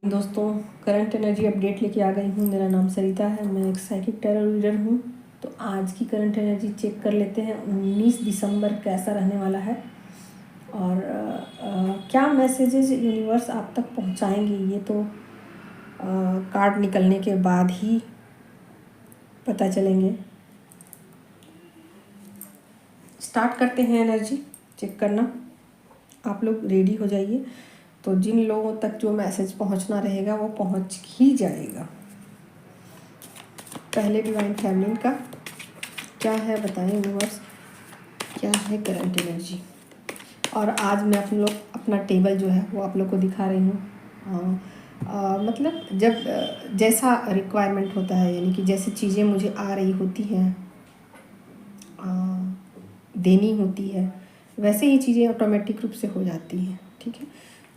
दोस्तों, current energy update लेके आ गई हूँ। मेरा नाम सरिता है, मैं एक साइकिक टैरो रीडर हूँ। तो आज की करंट एनर्जी चेक कर लेते हैं 19 दिसंबर कैसा रहने वाला है और क्या मैसेजेस यूनिवर्स आप तक पहुँचाएंगे, ये तो कार्ड निकलने के बाद ही पता चलेंगे। स्टार्ट करते हैं एनर्जी चेक करना। आप लोग रेडी हो जाइए। तो जिन लोगों तक जो मैसेज पहुंचना रहेगा वो पहुंच ही जाएगा। पहले डिवाइन फैमिली का क्या है बताएं यूनिवर्स, क्या है करंट एनर्जी। और आज मैं अपना टेबल जो है वो आप लोग को दिखा रही हूँ। मतलब जब जैसा रिक्वायरमेंट होता है, यानी कि जैसे चीज़ें मुझे आ रही होती हैं, देनी होती है, वैसे ही चीज़ें ऑटोमेटिक रूप से हो जाती हैं। ठीक है,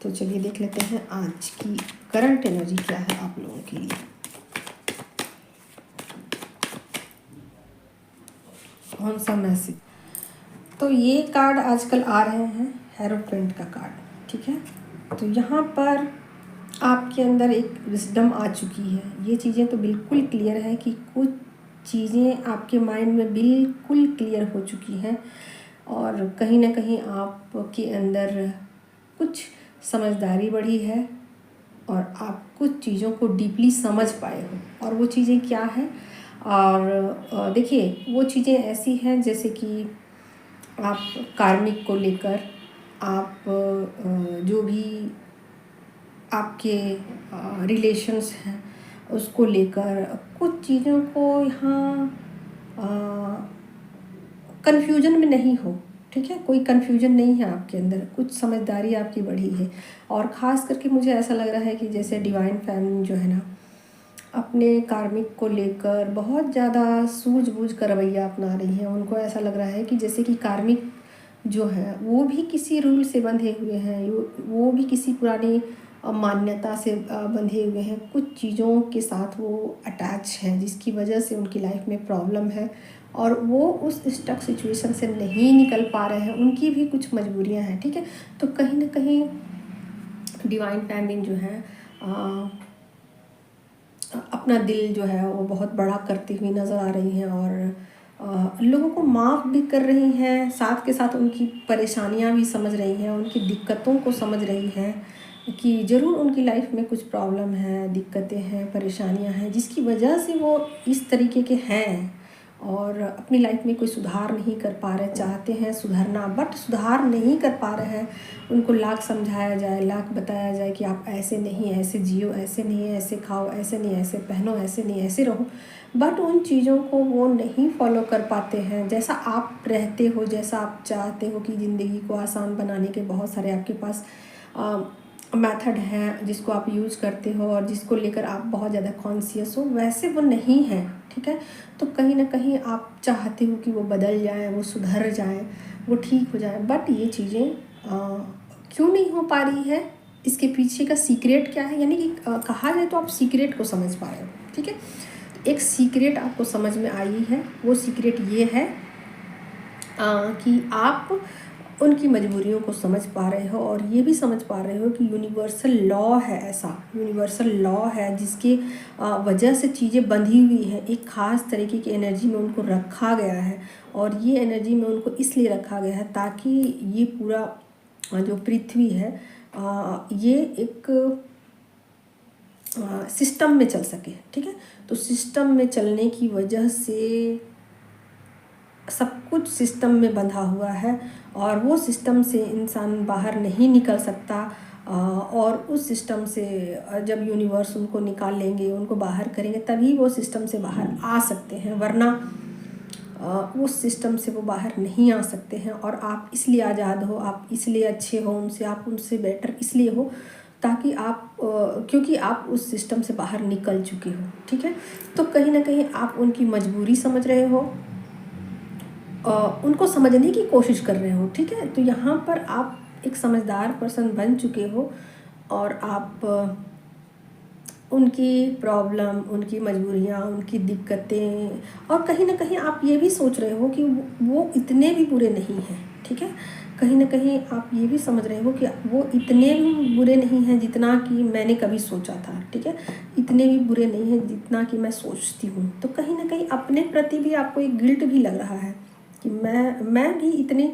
तो चलिए देख लेते हैं आज की करंट एनर्जी क्या है आप लोगों के लिए। कौन सा मैसेज। तो ये कार्ड आजकल आ रहे हैं, हेरोफ्रेंट का कार्ड। ठीक है, तो यहाँ पर आपके अंदर एक विजडम आ चुकी है। ये चीज़ें तो बिल्कुल क्लियर है कि कुछ चीज़ें आपके माइंड में बिल्कुल क्लियर हो चुकी हैं और कहीं ना कहीं आपके अंदर कुछ समझदारी बढ़ी है और आप कुछ चीज़ों को डीपली समझ पाए हो। और वो चीज़ें क्या है, और देखिए वो चीज़ें ऐसी हैं जैसे कि आप कार्मिक को लेकर, आप जो भी आपके रिलेशंस हैं उसको लेकर कुछ चीज़ों को यहाँ कन्फ्यूजन में नहीं हो। ठीक है, कोई कन्फ्यूजन नहीं है आपके अंदर, कुछ समझदारी आपकी बढ़ी है। और ख़ास करके मुझे ऐसा लग रहा है कि जैसे डिवाइन फैमिली जो है ना, अपने कार्मिक को लेकर बहुत ज़्यादा सूझबूझ का रवैया अपना रही है। उनको ऐसा लग रहा है कि जैसे कि कार्मिक जो है वो भी किसी रूल से बंधे हुए हैं, वो भी किसी पुरानी मान्यता से बंधे हुए हैं। कुछ चीज़ों के साथ वो अटैच हैं जिसकी वजह से उनकी लाइफ में प्रॉब्लम है और वो उस स्टक सिचुएशन से नहीं निकल पा रहे हैं। उनकी भी कुछ मजबूरियां हैं। ठीक है, तो कहीं ना कहीं डिवाइन फैमिली जो है अपना दिल जो है वो बहुत बड़ा करती हुई नज़र आ रही हैं और लोगों को माफ़ भी कर रही हैं, साथ के साथ उनकी परेशानियां भी समझ रही हैं, उनकी दिक्कतों को समझ रही हैं कि ज़रूर उनकी लाइफ में कुछ प्रॉब्लम है, दिक्कतें हैं, परेशानियां हैं जिसकी वजह से वो इस तरीके के हैं और अपनी लाइफ में कोई सुधार नहीं कर पा रहे। चाहते हैं सुधरना बट सुधार नहीं कर पा रहे हैं। उनको लाख समझाया जाए, लाख बताया जाए कि आप ऐसे नहीं, ऐसे जियो, ऐसे नहीं, ऐसे खाओ, ऐसे नहीं, ऐसे पहनो, ऐसे नहीं, ऐसे रहो, बट उन चीज़ों को वो नहीं फॉलो कर पाते हैं। जैसा आप रहते हो, जैसा आप चाहते हो कि ज़िंदगी को आसान बनाने के बहुत सारे आपके पास मेथड हैं जिसको आप यूज़ करते हो और जिसको लेकर आप बहुत ज़्यादा कॉन्शियस हो, वैसे वो नहीं है। ठीक है, तो कहीं ना कहीं आप चाहते हो कि वो बदल जाए, वो सुधर जाए, वो ठीक हो जाए, बट ये चीज़ें क्यों नहीं हो पा रही है, इसके पीछे का सीक्रेट क्या है। यानी कि कहा जाए तो आप सीक्रेट को समझ पा रहे हो। ठीक है, एक सीक्रेट आपको समझ में आई है। वो सीक्रेट ये है कि आप उनकी मजबूरियों को समझ पा रहे हो और ये भी समझ पा रहे हो कि यूनिवर्सल लॉ है, ऐसा यूनिवर्सल लॉ है जिसकी वजह से चीज़ें बंधी हुई हैं। एक ख़ास तरीके की एनर्जी में उनको रखा गया है और ये एनर्जी में उनको इसलिए रखा गया है ताकि ये पूरा जो पृथ्वी है ये एक सिस्टम में चल सके। ठीक है, तो सिस्टम में चलने की वजह से सब कुछ सिस्टम में बंधा हुआ है और वो सिस्टम से इंसान बाहर नहीं निकल सकता। और उस सिस्टम से जब यूनिवर्स उनको निकाल लेंगे, उनको बाहर करेंगे, तभी वो सिस्टम से बाहर आ सकते हैं, वरना उस सिस्टम से वो बाहर नहीं आ सकते हैं। और आप इसलिए आज़ाद हो, आप इसलिए अच्छे हो उनसे, आप उनसे बेटर इसलिए हो ताकि आप क्योंकि आप उस सिस्टम से बाहर निकल चुके हो। ठीक है, तो कहीं ना कहीं आप उनकी मजबूरी समझ रहे हो, उनको समझने की कोशिश कर रहे हो। ठीक है, तो यहाँ पर आप एक समझदार पर्सन बन चुके हो और आप उनकी प्रॉब्लम, उनकी मजबूरियाँ, उनकी दिक्कतें, और कहीं ना कहीं आप ये भी सोच रहे हो कि वो इतने भी बुरे नहीं हैं। ठीक है, कहीं न कहीं आप ये भी समझ रहे हो कि वो इतने भी बुरे नहीं हैं जितना कि मैंने कभी सोचा था, ठीक है? इतने भी बुरे नहीं हैं जितना कि मैं सोचती हूँ। तो कहीं न कहीं अपने प्रति भी आपको एक गिल्ट भी लग रहा है कि मैं भी इतने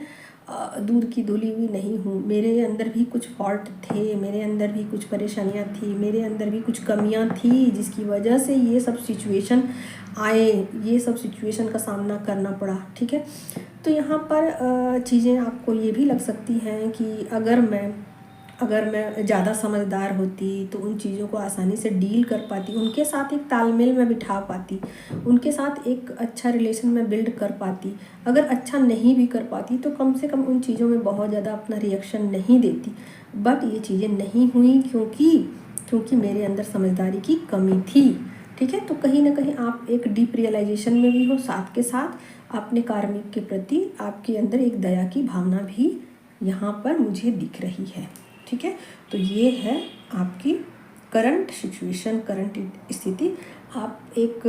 दूध की धुली हुई नहीं हूँ। मेरे अंदर भी कुछ फ़ॉल्ट थे, मेरे अंदर भी कुछ परेशानियाँ थी, मेरे अंदर भी कुछ कमियाँ थी जिसकी वजह से ये सब सिचुएशन आए, ये सब सिचुएशन का सामना करना पड़ा, ठीक है? तो यहाँ पर चीज़ें आपको ये भी लग सकती हैं कि अगर मैं ज़्यादा समझदार होती तो उन चीज़ों को आसानी से डील कर पाती, उनके साथ एक तालमेल में बिठा पाती, उनके साथ एक अच्छा रिलेशन में बिल्ड कर पाती। अगर अच्छा नहीं भी कर पाती तो कम से कम उन चीज़ों में बहुत ज़्यादा अपना रिएक्शन नहीं देती। बट ये चीज़ें नहीं हुई क्योंकि मेरे अंदर समझदारी की कमी थी, ठीक है? तो कहीं ना कहीं आप एक डीप रियलाइजेशन में भी हो, साथ के साथ अपने कार्मिक के प्रति आपके अंदर एक दया की भावना भी यहाँ पर मुझे दिख रही है, ठीक है? तो ये है आपकी करंट सिचुएशन, करंट स्थिति। आप एक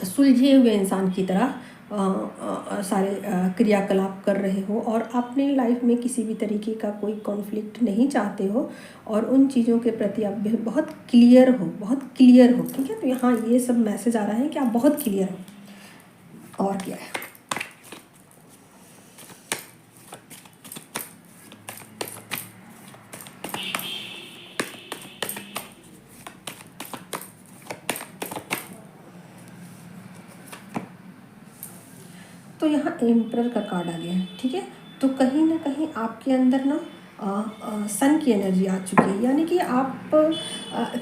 सुलझे हुए इंसान की तरह सारे क्रियाकलाप कर रहे हो और अपनी लाइफ में किसी भी तरीके का कोई कॉन्फ्लिक्ट नहीं चाहते हो और उन चीज़ों के प्रति आप बहुत क्लियर हो, बहुत क्लियर हो, ठीक है? तो यहाँ ये सब मैसेज आ रहा है कि आप बहुत क्लियर हो। और क्या है? तो यहाँ एम्परर का कार्ड आ गया है, ठीक है? तो कहीं ना कहीं आपके अंदर ना सन की एनर्जी आ चुकी है, यानी कि आप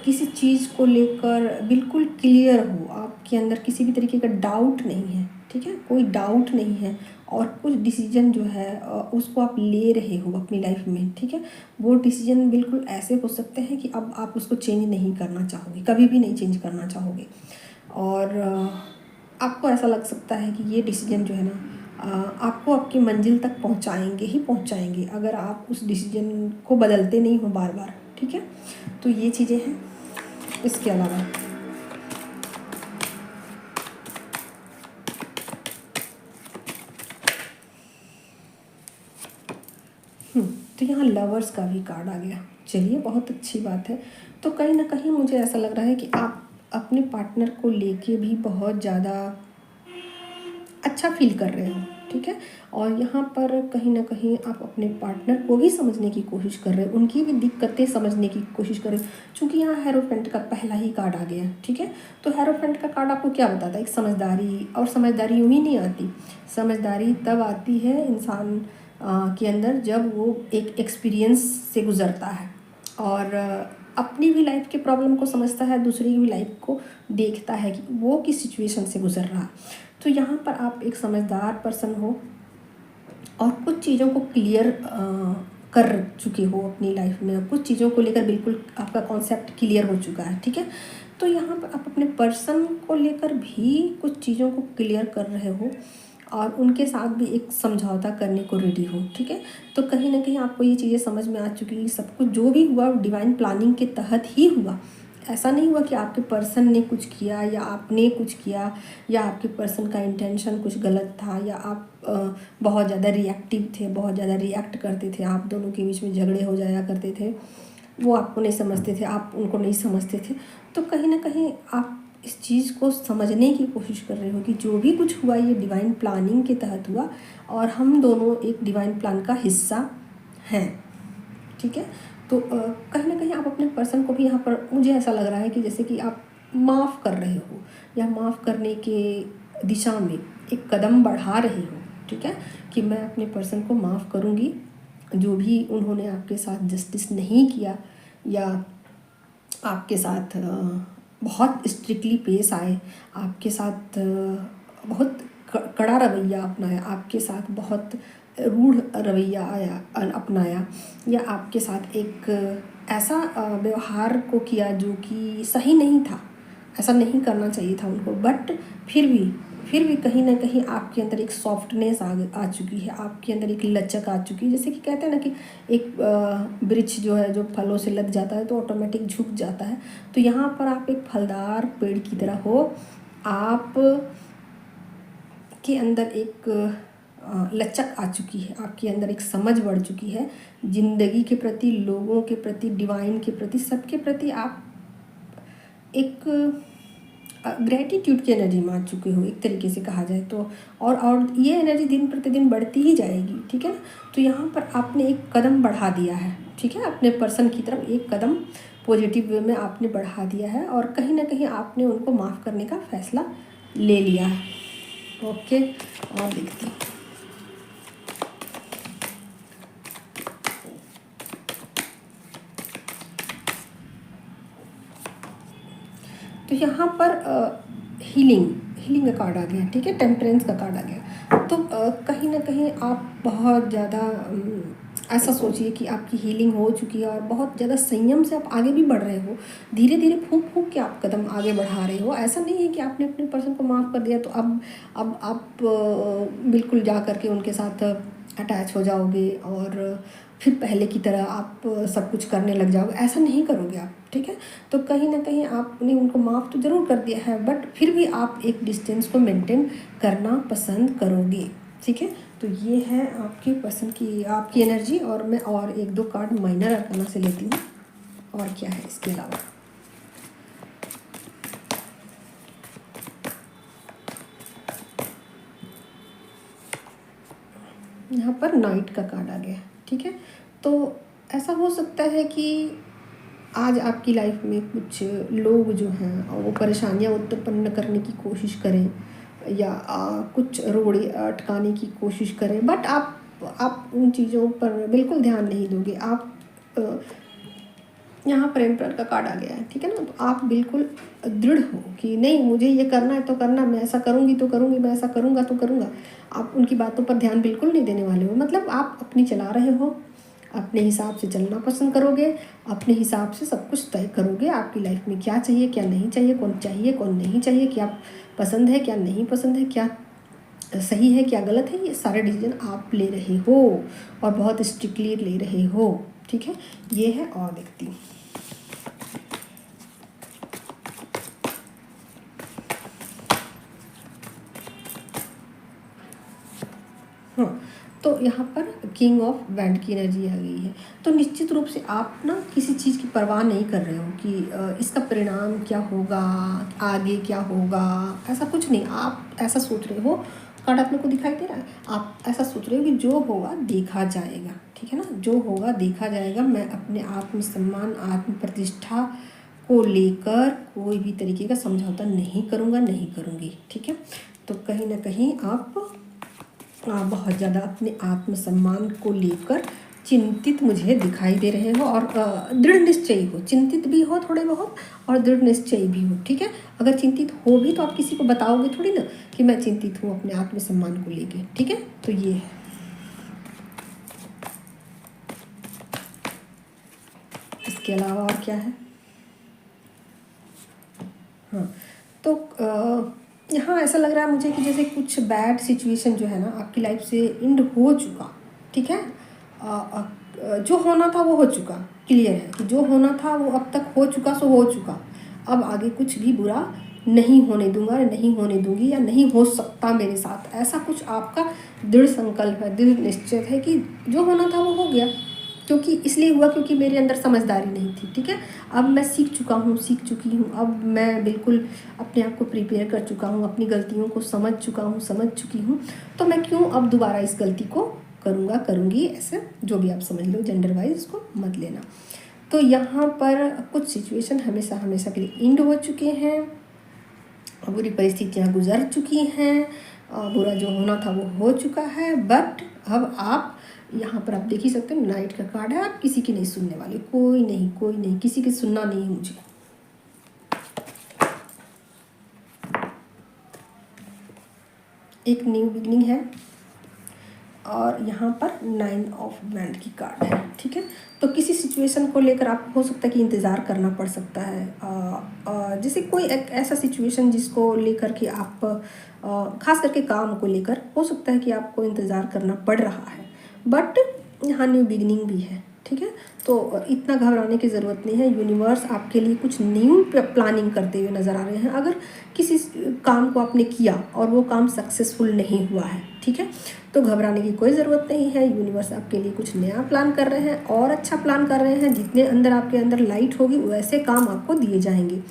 किसी चीज़ को लेकर बिल्कुल क्लियर हो, आपके अंदर किसी भी तरीके का डाउट नहीं है, ठीक है? कोई डाउट नहीं है और कुछ डिसीजन जो है उसको आप ले रहे हो अपनी लाइफ में, ठीक है? वो डिसीजन बिल्कुल ऐसे हो सकते हैं कि अब आप उसको चेंज नहीं करना चाहोगे, कभी भी नहीं चेंज करना चाहोगे। और आपको ऐसा लग सकता है कि ये डिसीजन जो है ना आपको आपकी मंजिल तक पहुंचाएंगे ही पहुंचाएंगे अगर आप उस डिसीजन को बदलते नहीं हो बार बार, ठीक है? तो ये चीज़ें हैं। इसके अलावा तो यहाँ लवर्स का भी कार्ड आ गया। चलिए, बहुत अच्छी बात है। तो कहीं ना कहीं मुझे ऐसा लग रहा है कि आप अपने पार्टनर को लेके भी बहुत ज़्यादा अच्छा फील कर रहे हो, ठीक है? और यहाँ पर कहीं ना कहीं आप अपने पार्टनर को भी समझने की कोशिश कर रहे हो, उनकी भी दिक्कतें समझने की कोशिश कर रहे हो, क्योंकि यहाँ हेरोफेंट का पहला ही कार्ड आ गया, ठीक है? तो हेरोफेंट का कार्ड आपको क्या बताता है? एक समझदारी, और समझदारी यूँ ही नहीं आती। समझदारी तब आती है इंसान के अंदर जब वो एक एक्सपीरियंस से गुज़रता है और अपनी भी लाइफ के प्रॉब्लम को समझता है, दूसरी की भी लाइफ को देखता है कि वो किस सिचुएशन से गुज़र रहा है। तो यहाँ पर आप एक समझदार पर्सन हो और कुछ चीज़ों को क्लियर कर चुके हो अपनी लाइफ में, कुछ चीज़ों को लेकर बिल्कुल आपका कॉन्सेप्ट क्लियर हो चुका है, ठीक है? तो यहाँ पर आप अपने पर्सन को लेकर भी कुछ चीज़ों को क्लियर कर रहे हो और उनके साथ भी एक समझौता करने को रेडी हो, ठीक है? तो कहीं ना कहीं आपको ये चीज़ें समझ में आ चुकी है। सब कुछ जो भी हुआ डिवाइन प्लानिंग के तहत ही हुआ। ऐसा नहीं हुआ कि आपके पर्सन ने कुछ किया या आपने कुछ किया या आपके पर्सन का इंटेंशन कुछ गलत था या आप बहुत ज़्यादा रिएक्टिव थे, बहुत ज़्यादा रिएक्ट करते थे, आप दोनों के बीच में झगड़े हो जाया करते थे, वो आपको नहीं समझते थे, आप उनको नहीं समझते थे। तो कहीं ना कहीं आप इस चीज़ को समझने की कोशिश कर रहे हो कि जो भी कुछ हुआ ये डिवाइन प्लानिंग के तहत हुआ और हम दोनों एक डिवाइन प्लान का हिस्सा हैं, ठीक है? तो कहीं ना कहीं आप अपने पर्सन को भी यहाँ पर, मुझे ऐसा लग रहा है कि जैसे कि आप माफ़ कर रहे हो या माफ़ करने के दिशा में एक कदम बढ़ा रहे हो, ठीक है? कि मैं अपने पर्सन को माफ़ करूँगी, जो भी उन्होंने आपके साथ जस्टिस नहीं किया या आपके साथ बहुत स्ट्रिक्टली पेश आए, आपके साथ बहुत कड़ा रवैया अपनाया, आपके साथ बहुत रूढ़ रवैया अपनाया या आपके साथ एक ऐसा व्यवहार को किया जो कि सही नहीं था, ऐसा नहीं करना चाहिए था उनको। बट फिर भी कहीं ना कहीं आपके अंदर एक सॉफ्टनेस आ चुकी है, आपके अंदर एक लचक आ चुकी है। जैसे कि कहते हैं ना कि एक वृक्ष जो है जो फलों से लद जाता है तो ऑटोमेटिक झुक जाता है। तो यहाँ पर आप एक फलदार पेड़ की तरह हो, आप के अंदर एक लचक आ चुकी है, आपके अंदर एक समझ बढ़ चुकी है ज़िंदगी के प्रति, लोगों के प्रति, डिवाइन के प्रति, सबके प्रति आप एक ग्रेटिट्यूड की एनर्जी में आ चुके हो एक तरीके से कहा जाए तो। और ये एनर्जी दिन प्रतिदिन बढ़ती ही जाएगी, ठीक है ना। तो यहाँ पर आपने एक कदम बढ़ा दिया है, ठीक है, अपने पर्सन की तरफ एक कदम पॉजिटिव वे में आपने बढ़ा दिया है और कहीं ना कहीं आपने उनको माफ़ करने का फैसला ले लिया है। ओके, और देखते हैं। तो यहाँ पर हीलिंग का कार्ड आ गया, ठीक है, टेम्परेंस का कार्ड आ गया। तो कहीं ना कहीं आप बहुत ज़्यादा ऐसा सोचिए कि आपकी हीलिंग हो चुकी है और बहुत ज़्यादा संयम से आप आगे भी बढ़ रहे हो, धीरे धीरे फूंक फूंक के आप कदम आगे बढ़ा रहे हो। ऐसा नहीं है कि आपने अपने पर्सन को माफ़ कर दिया तो अब आप बिल्कुल जा कर के उनके साथ अटैच हो जाओगे और फिर पहले की तरह आप सब कुछ करने लग जाओगे, ऐसा नहीं करोगे आप, ठीक है। तो कहीं ना कहीं आपने उनको माफ़ तो ज़रूर कर दिया है, बट फिर भी आप एक डिस्टेंस को मेंटेन करना पसंद करोगे, ठीक है। तो ये है आपकी पसंद की आपकी एनर्जी। और मैं और एक दो कार्ड माइनर अरकाना से लेती हूँ और क्या है इसके अलावा। यहाँ पर नाइट का कार्ड आ गया, ठीक है। तो ऐसा हो सकता है कि आज आपकी लाइफ में कुछ लोग जो हैं वो परेशानियाँ उत्पन्न करने की कोशिश करें या कुछ रोड़े अटकाने की कोशिश करें, बट आप उन चीज़ों पर बिल्कुल ध्यान नहीं दोगे। आप यहाँ पर एम्परर का कार्ड आ गया है, ठीक है ना। तो आप बिल्कुल दृढ़ हो कि नहीं, मुझे ये करना है तो करना, मैं ऐसा करूँगी तो करूँगी, मैं ऐसा करूँगा तो करूँगा। आप उनकी बातों पर ध्यान बिल्कुल नहीं देने वाले हो, मतलब आप अपनी चला रहे हो, अपने हिसाब से चलना पसंद करोगे, अपने हिसाब से सब कुछ तय करोगे। आपकी लाइफ में क्या चाहिए क्या नहीं चाहिए, कौन नहीं चाहिए, क्या पसंद है क्या नहीं पसंद है, क्या सही है क्या गलत है, ये सारे डिसीजन आप ले रहे हो और बहुत स्ट्रिक्टली ले रहे हो, ठीक है। ये है, और देखती हूँ। हाँ, तो यहाँ पर किंग ऑफ वैंड की एनर्जी आ गई है। तो निश्चित रूप से आप ना किसी चीज़ की परवाह नहीं कर रहे हो कि इसका परिणाम क्या होगा, आगे क्या होगा, ऐसा कुछ नहीं। आप ऐसा सोच रहे हो, कार्ड आप लोग को दिखाई दे रहा है, आप ऐसा सोच रहे हो कि जो होगा देखा जाएगा, ठीक है ना, जो होगा देखा जाएगा। मैं अपने आत्मसम्मान, आत्म प्रतिष्ठा को लेकर कोई भी तरीके का समझौता नहीं करूँगा, नहीं करूँगी, ठीक है। तो कहीं ना कहीं आप बहुत ज़्यादा अपने आत्मसम्मान को लेकर चिंतित मुझे दिखाई दे रहे हो और दृढ़ निश्चयी हो, चिंतित भी हो थोड़े बहुत और दृढ़ निश्चयी भी हो, ठीक है। अगर चिंतित हो भी तो आप किसी को बताओगे थोड़ी ना कि मैं चिंतित हूँ अपने आत्मसम्मान को लेके, ठीक है। तो ये है। इसके अलावा और क्या है। हाँ, तो यहाँ ऐसा लग रहा है मुझे कि जैसे कुछ बैड सिचुएशन जो है ना आपकी लाइफ से एंड हो चुका, ठीक है। जो होना था वो हो चुका, क्लियर है कि जो होना था वो अब तक हो चुका, सो हो चुका। अब आगे कुछ भी बुरा नहीं होने दूंगा, नहीं होने दूंगी, या नहीं हो सकता मेरे साथ, ऐसा कुछ आपका दृढ़ संकल्प है, दृढ़ निश्चय है कि जो होना था वो हो गया। क्योंकि इसलिए हुआ क्योंकि मेरे अंदर समझदारी नहीं थी, ठीक है। अब मैं सीख चुका हूँ, सीख चुकी हूँ, अब मैं बिल्कुल अपने आप को प्रिपेयर कर चुका हूँ, अपनी गलतियों को समझ चुका हूँ, समझ चुकी हूँ। तो मैं क्यों अब दोबारा इस गलती को करूँगा, करूँगी, ऐसे जो भी आप समझ लो, जेंडर वाइज इसको मत लेना। तो यहाँ पर कुछ सिचुएशन हमेशा हमेशा के लिए एंड हो चुके हैं, बुरी परिस्थितियाँ गुजर चुकी हैं, बुरा जो होना था वो हो चुका है। बट अब आप यहाँ पर आप देख ही सकते हो, नाइट का कार्ड है, आप किसी की नहीं सुनने वाले, कोई नहीं, किसी की सुनना नहीं है मुझे। एक न्यू बिगनिंग है और यहाँ पर 9 ऑफ वैंड की कार्ड है, ठीक है। तो किसी सिचुएशन को लेकर आपको हो सकता है कि इंतज़ार करना पड़ सकता है, जैसे कोई एक ऐसा सिचुएशन जिसको लेकर के आप खास करके काम को लेकर हो सकता है कि आपको इंतज़ार करना पड़ रहा है, बट यहाँ न्यू बिगनिंग भी है, ठीक है। तो इतना घबराने की ज़रूरत नहीं है। यूनिवर्स आपके लिए कुछ न्यू प्लानिंग करते हुए नज़र आ रहे हैं। अगर किसी काम को आपने किया और वो काम सक्सेसफुल नहीं हुआ है, ठीक है, तो घबराने की कोई ज़रूरत नहीं है। यूनिवर्स आपके लिए कुछ नया प्लान कर रहे हैं और अच्छा प्लान कर रहे हैं। जितने अंदर आपके अंदर लाइट होगी वैसे काम आपको दिए जाएंगे।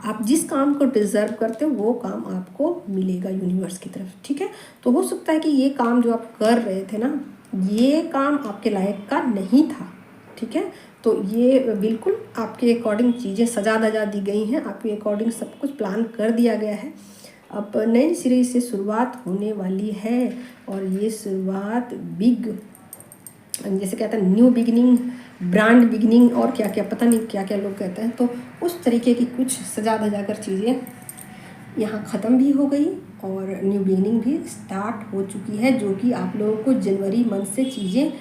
आप जिस काम को डिज़र्व करते हो वो काम आपको मिलेगा यूनिवर्स की तरफ, ठीक है। तो हो सकता है कि ये काम जो आप कर रहे थे ना, ये काम आपके लायक का नहीं था, ठीक है। तो ये बिल्कुल आपके अकॉर्डिंग चीज़ें सजा धजा दी गई हैं, आपके अकॉर्डिंग सब कुछ प्लान कर दिया गया है। अब नए सिरे से शुरुआत होने वाली है और ये शुरुआत बिग, जैसे कहते हैं न्यू बिगिनिंग, ब्रांड बिगिनिंग और क्या क्या पता नहीं क्या क्या लोग कहते हैं। तो उस तरीके की कुछ सजा धजा कर चीज़ें यहाँ ख़त्म भी हो गई और न्यू बिगिनिंग भी स्टार्ट हो चुकी है, जो कि आप लोगों को जनवरी मंथ से चीज़ें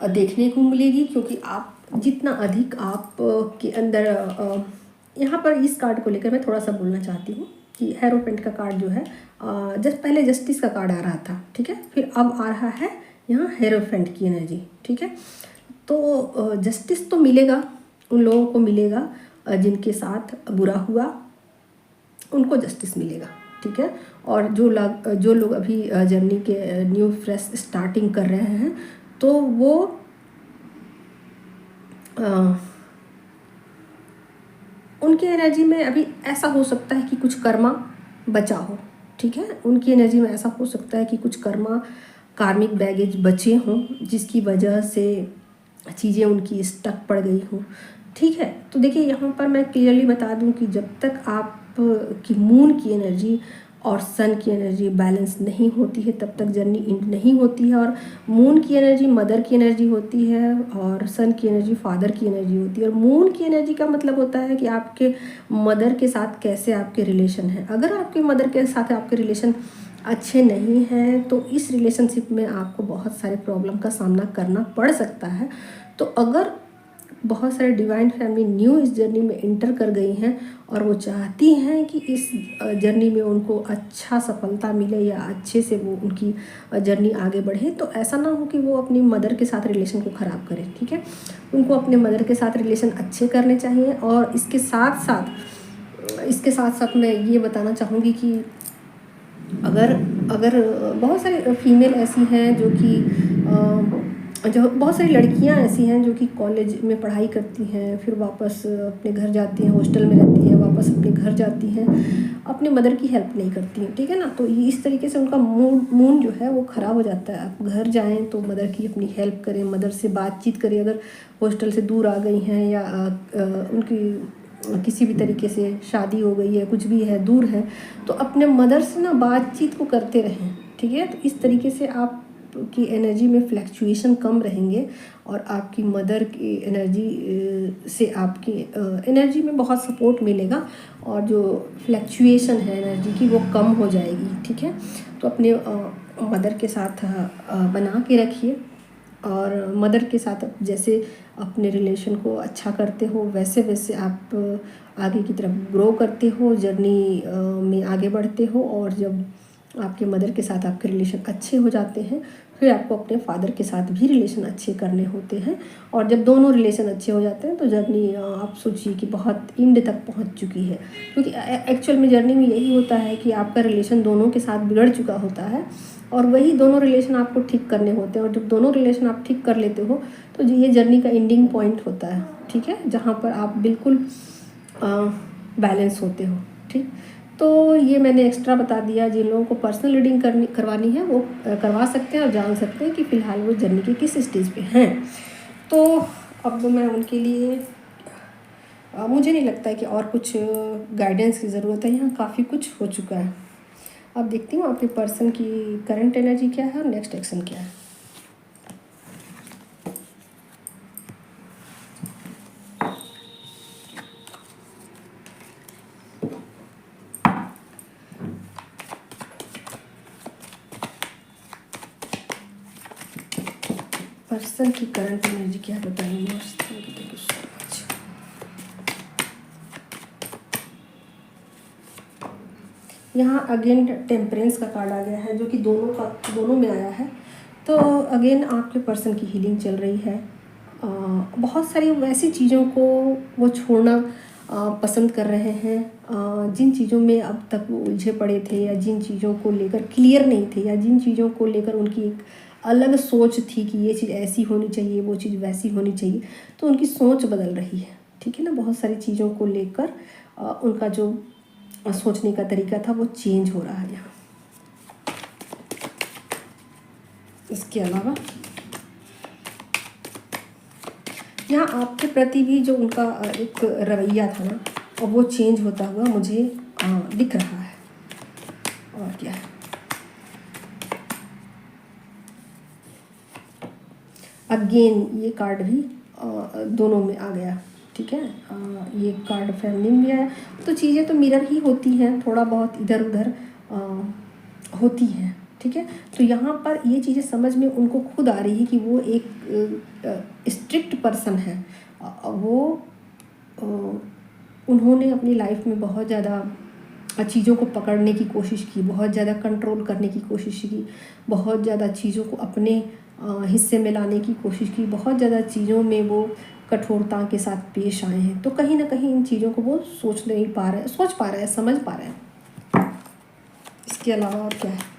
देखने को मिलेगी। क्योंकि आप जितना अधिक आप के अंदर यहाँ पर इस कार्ड को लेकर मैं थोड़ा सा बोलना चाहती हूँ कि हेरोपेंट का कार्ड जो है पहले जस्टिस का कार्ड आ रहा था, ठीक है, फिर अब आ रहा है यहाँ हेरोफेंट की एनर्जी, ठीक है। तो जस्टिस तो मिलेगा, उन लोगों को मिलेगा जिनके साथ बुरा हुआ, उनको जस्टिस मिलेगा, ठीक है। और जो लोग अभी जर्नी के न्यू फ्रेश स्टार्टिंग कर रहे हैं तो वो उनकी एनर्जी में अभी ऐसा हो सकता है कि कुछ कर्मा बचा हो, ठीक है। उनकी एनर्जी में ऐसा हो सकता है कि कुछ कर्मा कार्मिक बैगेज बचे हों जिसकी वजह से चीज़ें उनकी स्टक पड़ गई हों, ठीक है। तो देखिए यहाँ पर मैं क्लियरली बता दूं कि जब तक आप की मून की एनर्जी और सन की एनर्जी बैलेंस नहीं होती है तब तक जर्नी इंड नहीं होती है। और मून की एनर्जी मदर की एनर्जी होती है और सन की एनर्जी फादर की एनर्जी होती है। और मून की एनर्जी का मतलब होता है कि आपके मदर के साथ कैसे आपके रिलेशन हैं। अगर आपके मदर के साथ आपके रिलेशन अच्छे नहीं हैं तो इस रिलेशनशिप में आपको बहुत सारे प्रॉब्लम का सामना करना पड़ सकता है। तो अगर बहुत सारे डिवाइन फैमिली न्यू इस जर्नी में इंटर कर गई हैं और वो चाहती हैं कि इस जर्नी में उनको अच्छा सफलता मिले या अच्छे से वो उनकी जर्नी आगे बढ़े, तो ऐसा ना हो कि वो अपनी मदर के साथ रिलेशन को ख़राब करें, ठीक है। उनको अपने मदर के साथ रिलेशन अच्छे करने चाहिए। और इसके साथ साथ मैं ये बताना चाहूँगी कि अगर बहुत सारी फीमेल ऐसी हैं जो बहुत सारी लड़कियां ऐसी हैं जो कि कॉलेज में पढ़ाई करती हैं, फिर वापस अपने घर जाती हैं, हॉस्टल में रहती हैं, वापस अपने घर जाती हैं, अपने मदर की हेल्प नहीं करती हैं, ठीक है ना। तो ये इस तरीके से उनका मूड जो है वो ख़राब हो जाता है। आप घर जाएं तो मदर की अपनी हेल्प करें, मदर से बातचीत करें। अगर हॉस्टल से दूर आ गई हैं या उनकी किसी भी तरीके से शादी हो गई है, कुछ भी है, दूर है, तो अपने मदर से ना बातचीत को करते रहें, ठीक है। तो इस तरीके से आप की एनर्जी में फ्लैक्चुएशन कम रहेंगे और आपकी मदर की एनर्जी से आपकी एनर्जी में बहुत सपोर्ट मिलेगा और जो फ्लैक्चुएशन है एनर्जी की वो कम हो जाएगी, ठीक है। तो अपने मदर के साथ बना के रखिए और मदर के साथ जैसे अपने रिलेशन को अच्छा करते हो वैसे वैसे आप आगे की तरफ ग्रो करते हो, जर्नी में आगे बढ़ते हो। और जब आपके मदर के साथ आपके रिलेशन अच्छे हो जाते हैं फिर आपको अपने फादर के साथ भी रिलेशन अच्छे करने होते हैं। और जब दोनों रिलेशन अच्छे हो जाते हैं तो जर्नी आप सोचिए कि बहुत एंड तक पहुंच चुकी है। क्योंकि एक्चुअल में जर्नी में यही होता है कि आपका रिलेशन दोनों के साथ बिगड़ चुका होता है और वही दोनों रिलेशन आपको ठीक करने होते हैं। और जब दोनों रिलेशन आप ठीक कर लेते हो तो ये जर्नी का एंडिंग पॉइंट होता है, ठीक है, जहाँ पर आप बिल्कुल बैलेंस होते हो, ठीक। तो ये मैंने एक्स्ट्रा बता दिया। जिन लोगों को पर्सनल रीडिंग करवानी है वो करवा सकते हैं और जान सकते हैं कि फ़िलहाल वो जर्नी के किस स्टेज पे हैं। तो अब मैं उनके लिए मुझे नहीं लगता है कि और कुछ गाइडेंस की ज़रूरत है, यहाँ काफ़ी कुछ हो चुका है। अब देखती हूँ आपके पर्सन की करंट एनर्जी क्या है और नेक्स्ट एक्शन क्या है। पर्सन की करंट एनर्जी क्या बताइए। यहाँ अगेन टेम्परेंस का कार्ड आ गया है जो कि दोनों में आया है। तो अगेन आपके पर्सन की हीलिंग चल रही है। बहुत सारी वैसी चीज़ों को वो छोड़ना पसंद कर रहे हैं, जिन चीज़ों में अब तक वो उलझे पड़े थे, या जिन चीज़ों को लेकर क्लियर नहीं थे, या जिन चीज़ों को लेकर उनकी एक अलग सोच थी कि ये चीज़ ऐसी होनी चाहिए, वो चीज़ वैसी होनी चाहिए। तो उनकी सोच बदल रही है, ठीक है ना। बहुत सारी चीज़ों को लेकर उनका जो सोचने का तरीका था वो चेंज हो रहा है यहाँ। इसके अलावा यहाँ आपके प्रति भी जो उनका एक रवैया था ना, और वो चेंज होता हुआ मुझे दिख रहा है। और क्या है, अगेन ये कार्ड भी दोनों में आ गया, ठीक है। ये कार्ड फेमिनिन भी आया। तो चीज़ें तो मिरर ही होती हैं, थोड़ा बहुत इधर उधर होती हैं, ठीक है। तो यहाँ पर ये चीज़ें समझ में उनको खुद आ रही है कि वो एक स्ट्रिक्ट पर्सन है। वो उन्होंने अपनी लाइफ में बहुत ज़्यादा चीज़ों को पकड़ने की कोशिश की, बहुत ज़्यादा कंट्रोल करने की कोशिश की, बहुत ज़्यादा चीज़ों को अपने हिस्से में लाने की कोशिश की, बहुत ज़्यादा चीज़ों में वो कठोरता के साथ पेश आए हैं। तो कहीं ना कहीं इन चीज़ों को वो सोच पा रहे हैं, समझ पा रहे हैं। इसके अलावा और क्या है,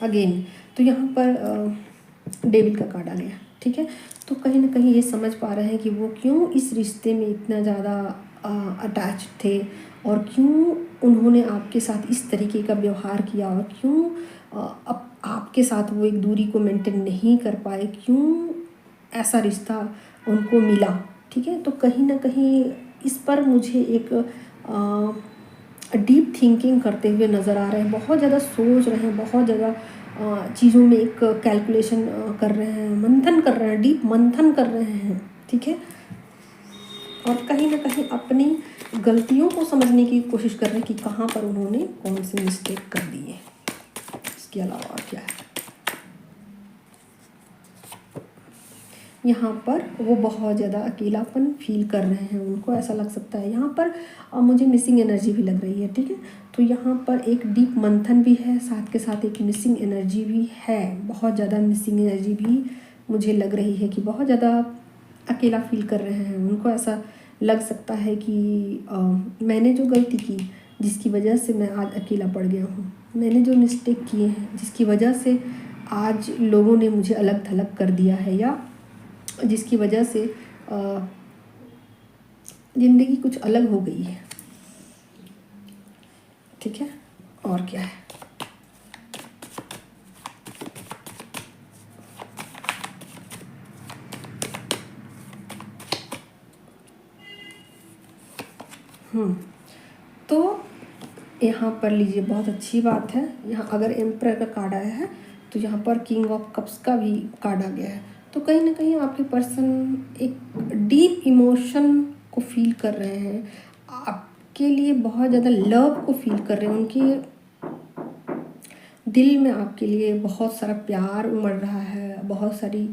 अगेन तो यहाँ पर डेविल का कार्ड आ गया, ठीक है। तो कहीं ना कहीं ये समझ पा रहे हैं कि वो क्यों इस रिश्ते में इतना ज़्यादा अटैच थे, और क्यों उन्होंने आपके साथ इस तरीके का व्यवहार किया, और क्यों अब आपके साथ वो एक दूरी को मेंटेन नहीं कर पाए, क्यों ऐसा रिश्ता उनको मिला, ठीक है। तो कहीं ना कहीं इस पर मुझे एक डीप थिंकिंग करते हुए नज़र आ रहे हैं, बहुत ज़्यादा सोच रहे हैं, बहुत ज़्यादा चीज़ों में एक कैलकुलेशन कर रहे हैं, मंथन कर रहे हैं, डीप मंथन कर रहे हैं, ठीक है। और कहीं ना कहीं अपनी गलतियों को समझने की कोशिश कर रहे हैं कि कहाँ पर उन्होंने कौन से मिस्टेक कर दी है। इसके अलावा और क्या है, यहाँ पर वो बहुत ज़्यादा अकेलापन फील कर रहे हैं, उनको ऐसा लग सकता है। यहाँ पर मुझे मिसिंग एनर्जी भी लग रही है, ठीक है। तो यहाँ पर एक डीप मंथन भी है, साथ के साथ एक मिसिंग एनर्जी भी है, बहुत ज़्यादा मिसिंग एनर्जी भी मुझे लग रही है कि बहुत ज़्यादा अकेला फील कर रहे हैं। उनको ऐसा लग सकता है कि मैंने जो गलती की जिसकी वजह से मैं आज अकेला पड़ गया हूँ, मैंने जो मिस्टेक किए हैं जिसकी वजह से आज लोगों ने मुझे अलग थलग कर दिया है, या जिसकी वजह से ज़िंदगी कुछ अलग हो गई है, ठीक है। और क्या है, तो यहाँ पर लीजिए, बहुत अच्छी बात है। यहाँ अगर एम्परर का कार्ड आया है तो यहाँ पर किंग ऑफ कप्स का भी कार्ड आ गया है। तो कहीं ना कहीं आपके पर्सन एक डीप इमोशन को फील कर रहे हैं, आपके लिए बहुत ज़्यादा लव को फील कर रहे हैं। उनके दिल में आपके लिए बहुत सारा प्यार उमड़ रहा है, बहुत सारी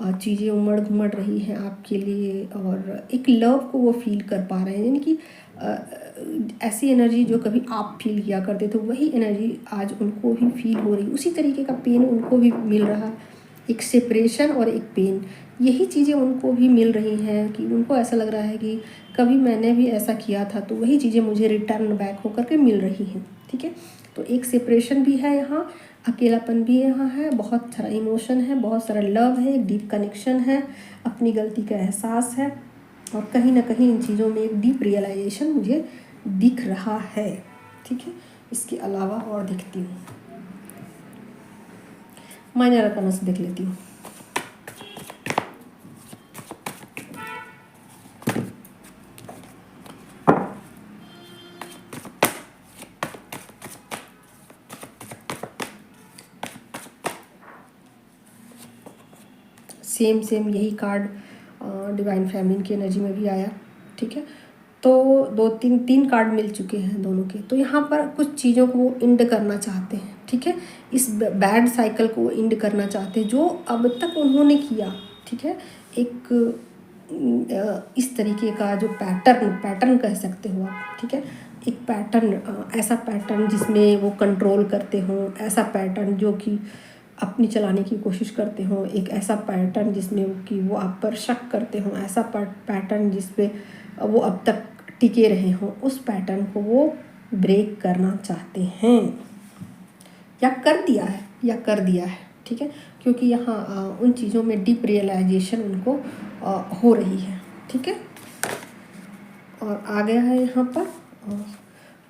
चीज़ें उमड़ घुमड़ रही हैं आपके लिए, और एक लव को वो फील कर पा रहे हैं। यानी कि ऐसी एनर्जी जो कभी आप फील किया करते थे, वही एनर्जी आज उनको भी फील हो रही, उसी तरीके का पेन उनको भी मिल रहा, एक सेपरेशन और एक पेन, यही चीज़ें उनको भी मिल रही हैं। कि उनको ऐसा लग रहा है कि कभी मैंने भी ऐसा किया था, तो वही चीज़ें मुझे रिटर्न बैक होकर के मिल रही हैं, ठीक है। तो एक सेपरेशन भी है यहाँ, अकेलापन भी यहाँ है, बहुत सारा इमोशन है, बहुत सारा लव है, एक डीप कनेक्शन है, अपनी गलती का एहसास है, और कहीं ना कहीं इन चीज़ों में एक डीप रियलाइजेशन मुझे दिख रहा है, ठीक है। इसके अलावा और दिखती हूँ, माइनर आर्काना से देख लेती हूँ। सेम यही कार्ड डिवाइन फेमिनिन की एनर्जी में भी आया, ठीक है। तो तीन कार्ड मिल चुके हैं दोनों के। तो यहाँ पर कुछ चीज़ों को वो इंड करना चाहते हैं, ठीक है। इस बैड साइकिल को वो इंड करना चाहते हैं जो अब तक उन्होंने किया, ठीक है। एक इस तरीके का जो पैटर्न कह सकते हो आप, ठीक है। एक पैटर्न, ऐसा पैटर्न जिसमें वो कंट्रोल करते हों, ऐसा पैटर्न जो कि अपनी चलाने की कोशिश करते हों, एक ऐसा पैटर्न जिसमें कि वो आप पर शक करते हों, ऐसा पैटर्न जिस पे वो अब तक टिके रहे हों, उस पैटर्न को वो ब्रेक करना चाहते हैं या कर दिया है। ठीक है, क्योंकि यहाँ उन चीज़ों में डीप रियलाइजेशन उनको हो रही है। ठीक है, और आ गया है यहाँ पर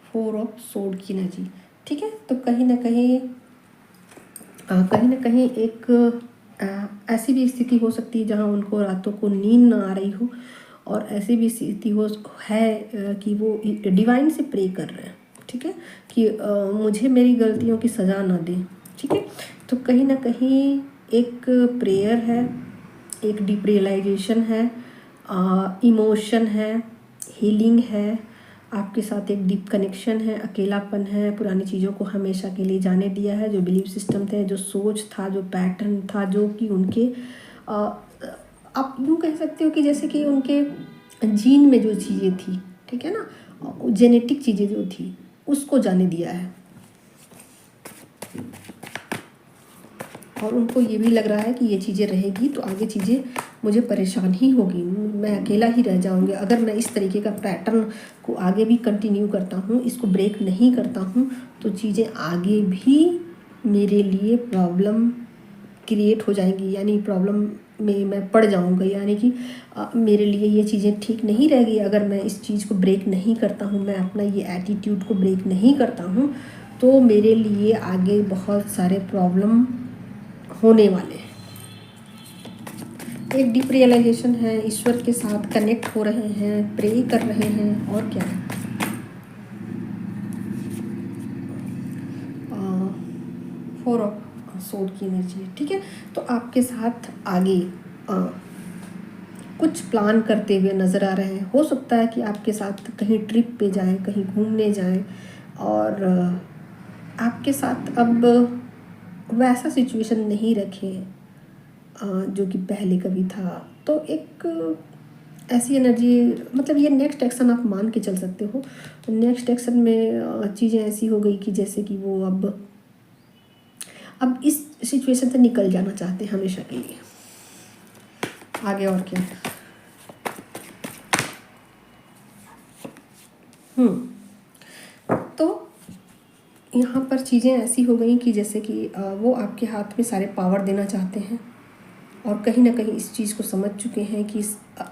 4 ऑफ सोर्ड की एनर्जी। ठीक है, तो कहीं ना कहीं एक ऐसी भी स्थिति हो सकती है जहाँ उनको रातों को नींद ना आ रही हो, और ऐसी भी स्थिति है कि वो डिवाइन से प्रे कर रहे हैं। ठीक है, कि मुझे मेरी गलतियों की सज़ा ना दे। ठीक है, तो कहीं ना कहीं एक प्रेयर है, एक डीप रियलाइजेशन है, इमोशन है, हीलिंग है, आपके साथ एक डीप कनेक्शन है, अकेलापन है, पुरानी चीज़ों को हमेशा के लिए जाने दिया है, जो बिलीफ सिस्टम थे, जो सोच था, जो पैटर्न था, जो कि उनके आप यूँ कह सकते हो कि जैसे कि उनके जीन में जो चीज़ें थी, ठीक है ना, जेनेटिक चीज़ें जो थी, उसको जाने दिया है। और उनको ये भी लग रहा है कि ये चीज़ें रहेगी तो आगे चीज़ें मुझे परेशान ही होगी, मैं अकेला ही रह जाऊंगी अगर मैं इस तरीके का पैटर्न को आगे भी कंटिन्यू करता हूँ, इसको ब्रेक नहीं करता हूँ, तो चीज़ें आगे भी मेरे लिए प्रॉब्लम क्रिएट हो जाएंगी, यानी प्रॉब्लम में मैं पड़ जाऊंगा, यानी कि मेरे लिए ये चीज़ें ठीक नहीं रहेगी अगर मैं इस चीज़ को ब्रेक नहीं करता हूँ, मैं अपना ये एटीट्यूड को ब्रेक नहीं करता हूँ, तो मेरे लिए आगे बहुत सारे प्रॉब्लम होने वाले हैं। एक डीप रियलाइजेशन है, ईश्वर के साथ कनेक्ट हो रहे हैं, प्रे कर रहे हैं, और क्या है, 4 ऑफ सोर्ड की एनर्जी है। ठीक है, तो आपके साथ आगे कुछ प्लान करते हुए नज़र आ रहे हैं। हो सकता है कि आपके साथ कहीं ट्रिप पे जाएं, कहीं घूमने जाएं, और आपके साथ अब वैसा सिचुएशन नहीं रखें जो कि पहले कभी था। तो एक ऐसी एनर्जी, मतलब ये नेक्स्ट एक्शन आप मान के चल सकते हो। नेक्स्ट एक्शन में चीज़ें ऐसी हो गई कि जैसे कि वो अब इस सिचुएशन से निकल जाना चाहते हैं हमेशा के लिए। आगे और क्या, तो यहाँ पर चीज़ें ऐसी हो गई कि जैसे कि वो आपके हाथ में सारे पावर देना चाहते हैं, और कहीं ना कहीं इस चीज़ को समझ चुके हैं कि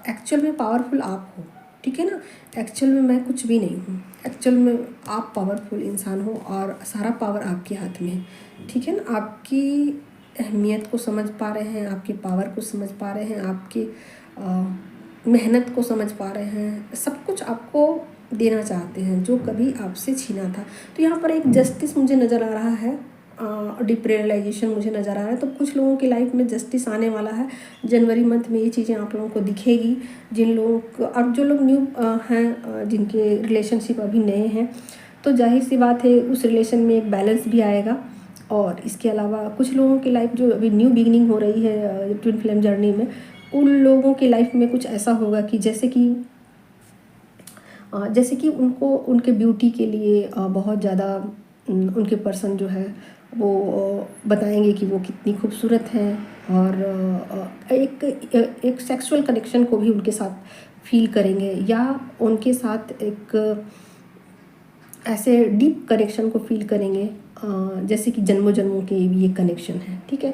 एक्चुअल में पावरफुल आप हो। ठीक है ना, एक्चुअल में मैं कुछ भी नहीं हूँ, एक्चुअल में आप पावरफुल इंसान हो और सारा पावर आपके हाथ में है। ठीक है ना, आपकी अहमियत को समझ पा रहे हैं, आपके पावर को समझ पा रहे हैं, आपकी मेहनत को समझ पा रहे हैं, सब कुछ आपको देना चाहते हैं जो कभी आपसे छीना था। तो यहाँ पर एक जस्टिस मुझे नज़र आ रहा है, डीप रियलाइजेशन मुझे नज़र आ रहा है। तो कुछ लोगों की लाइफ में जस्टिस आने वाला है जनवरी मंथ में, ये चीज़ें आप लोगों को दिखेगी। जिन लोगों को, अब जो लोग न्यू हैं, जिनके रिलेशनशिप अभी नए हैं, तो जाहिर सी बात है उस रिलेशन में एक बैलेंस भी आएगा। और इसके अलावा कुछ लोगों की लाइफ जो अभी न्यू बिगनिंग हो रही है ट्विन फ्लेम जर्नी में, उन लोगों की लाइफ में कुछ ऐसा होगा कि जैसे कि उनको उनके ब्यूटी के लिए बहुत ज़्यादा उनके पर्सन जो है वो बताएंगे कि वो कितनी खूबसूरत हैं, और एक सेक्सुअल कनेक्शन को भी उनके साथ फील करेंगे, या उनके साथ एक ऐसे डीप कनेक्शन को फील करेंगे जैसे कि जन्मों जन्मों के ये कनेक्शन है। ठीक है,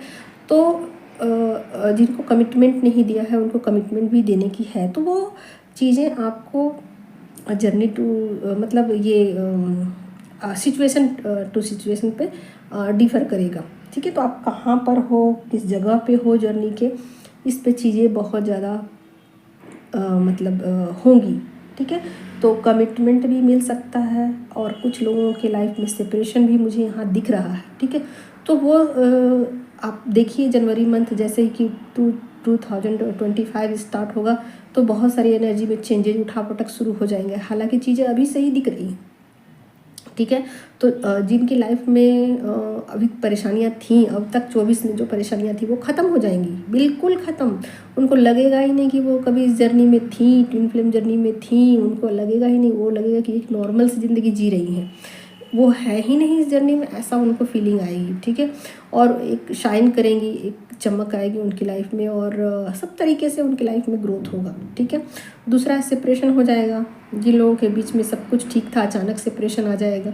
तो जिनको कमिटमेंट नहीं दिया है उनको कमिटमेंट भी देने की है। तो वो चीज़ें आपको जर्नी टू मतलब ये सिचुएशन टू सिचुएशन पे डिफ़र करेगा। ठीक है, तो आप कहाँ पर हो, किस जगह पे हो जर्नी के, इस पे चीज़ें बहुत ज़्यादा मतलब होंगी। ठीक है, तो कमिटमेंट भी मिल सकता है, और कुछ लोगों के लाइफ में सेपरेशन भी मुझे यहाँ दिख रहा है। ठीक है, तो वो आप देखिए जनवरी मंथ जैसे कि 2025 स्टार्ट होगा तो बहुत सारी एनर्जी में चेंजेज उठापटक शुरू हो जाएंगे। हालांकि चीज़ें अभी से ही दिख रही हैं। ठीक है। तो जिनकी लाइफ में अभी परेशानियां थी, अब तक 24 में जो परेशानियां थी वो ख़त्म हो जाएंगी, बिल्कुल ख़त्म। उनको लगेगा ही नहीं कि वो कभी इस जर्नी में थी, ट्विन फ्लेम जर्नी में थी, उनको लगेगा ही नहीं, वो लगेगा कि एक नॉर्मल सी ज़िंदगी जी रही हैं, वो है ही नहीं इस जर्नी में, ऐसा उनको फीलिंग आएगी। ठीक है। और एक शाइन करेंगी, एक चमक आएगी उनकी लाइफ में, और सब तरीके से उनकी लाइफ में ग्रोथ होगा। ठीक है। दूसरा है सेपरेशन हो जाएगा। जिन लोगों के बीच में सब कुछ ठीक था, अचानक सेपरेशन आ जाएगा।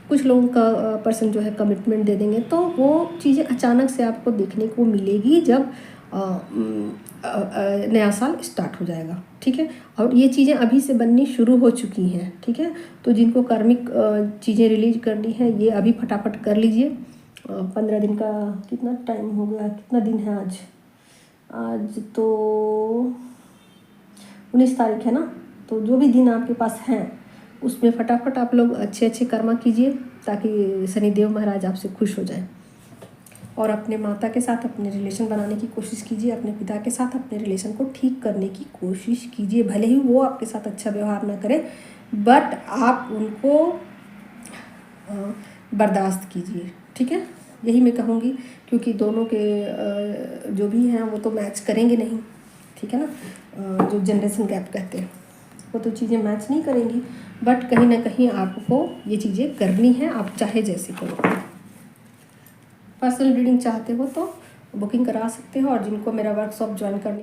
कुछ लोगों का पर्सन जो है कमिटमेंट दे देंगे, तो वो चीज़ें अचानक से आपको देखने को मिलेगी जब नया साल स्टार्ट हो जाएगा। ठीक है। और ये चीज़ें अभी से बननी शुरू हो चुकी हैं। ठीक है। तो जिनको कार्मिक चीज़ें रिलीज करनी है, ये अभी फटाफट कर लीजिए। 15 दिन का कितना टाइम हो गया, कितना दिन है आज? आज तो 19 तारीख है ना। तो जो भी दिन आपके पास हैं उसमें फटाफट आप लोग अच्छे अच्छे कर्मा कीजिए, ताकि शनिदेव महाराज आपसे खुश हो जाए। और अपने माता के साथ अपने रिलेशन बनाने की कोशिश कीजिए, अपने पिता के साथ अपने रिलेशन को ठीक करने की कोशिश कीजिए। भले ही वो आपके साथ अच्छा व्यवहार ना करें, बट आप उनको बर्दाश्त कीजिए। ठीक है। यही मैं कहूँगी, क्योंकि दोनों के जो भी हैं वो तो मैच करेंगे नहीं। ठीक है ना। जो जनरेशन गैप कहते हैं वो तो चीज़ें मैच नहीं करेंगी, बट कहीं ना कहीं आपको ये चीज़ें करनी है, आप चाहे जैसे करो। पर्सनल रीडिंग चाहते हो तो बुकिंग करा सकते हो, और जिनको मेरा वर्कशॉप ज्वाइन करने